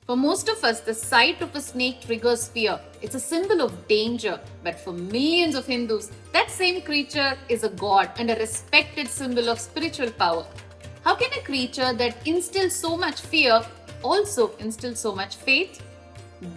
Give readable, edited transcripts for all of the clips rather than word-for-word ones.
For most of us, the sight of a snake triggers fear. It's a symbol of danger. But for millions of Hindus, that same creature is a god and a respected symbol of spiritual power. How can a creature that instills so much fear also instill so much faith?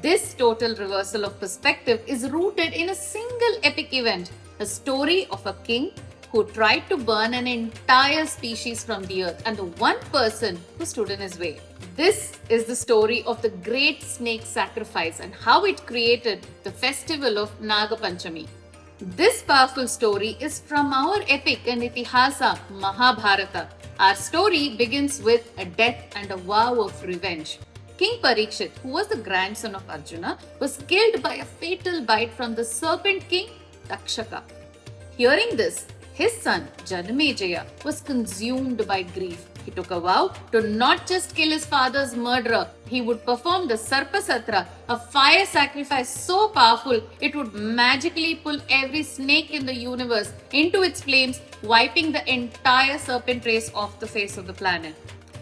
This total reversal of perspective is rooted in a single epic event, a story of a king who tried to burn an entire species from the earth and the one person who stood in his way. This is the story of the great snake sacrifice and how it created the festival of Naga Panchami. This powerful story is from our epic and itihasa, Mahabharata. Our story begins with a death and a vow of revenge. King Parikshit, who was the grandson of Arjuna, was killed by a fatal bite from the serpent king Takshaka. Hearing this, his son Janamejaya was consumed by grief. He took a vow to not just kill his father's murderer, he would perform the Sarpasatra, a fire sacrifice so powerful it would magically pull every snake in the universe into its flames, wiping the entire serpent race off the face of the planet.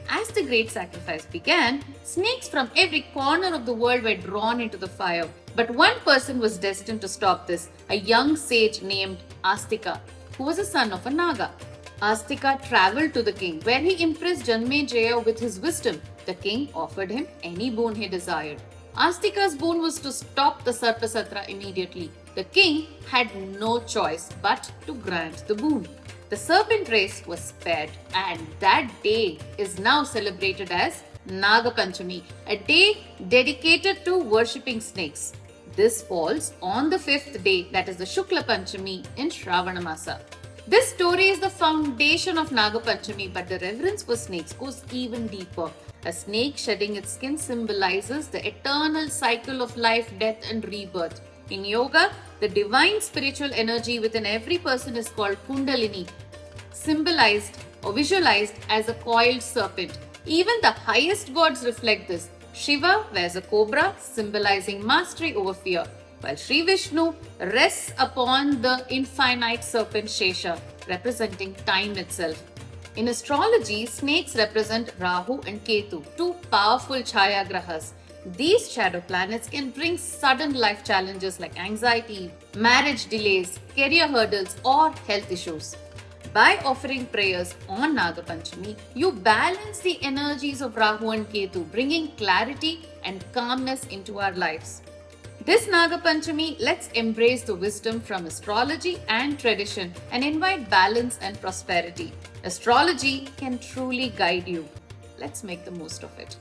As the great sacrifice began, snakes from every corner of the world were drawn into the fire. But one person was destined to stop this, a young sage named Astika, who was a son of a Naga. Astika traveled to the king, where he impressed Janmejaya with his wisdom. The king offered him any boon he desired. Astika's boon was to stop the Sarpasatra immediately. The king had no choice but to grant the boon. The serpent race was spared, and that day is now celebrated as Naga Panchami, a day dedicated to worshipping snakes. This falls on the fifth day, that is the Shukla Panchami in Shravana Masa. This story is the foundation of Naga Panchami, but the reverence for snakes goes even deeper. A snake shedding its skin symbolizes the eternal cycle of life, death, and rebirth. In yoga, the divine spiritual energy within every person is called Kundalini, symbolized or visualized as a coiled serpent. Even the highest gods reflect this. Shiva wears a cobra, symbolizing mastery over fear, while Sri Vishnu rests upon the infinite serpent Shesha, representing time itself. In astrology, snakes represent Rahu and Ketu, two powerful Chaya Grahas. These shadow planets can bring sudden life challenges like anxiety, marriage delays, career hurdles, or health issues. By offering prayers on Naga Panchami, you balance the energies of Rahu and Ketu, bringing clarity and calmness into our lives. This Naga Panchami, let's embrace the wisdom from astrology and tradition and invite balance and prosperity. Astrology can truly guide you. Let's make the most of it.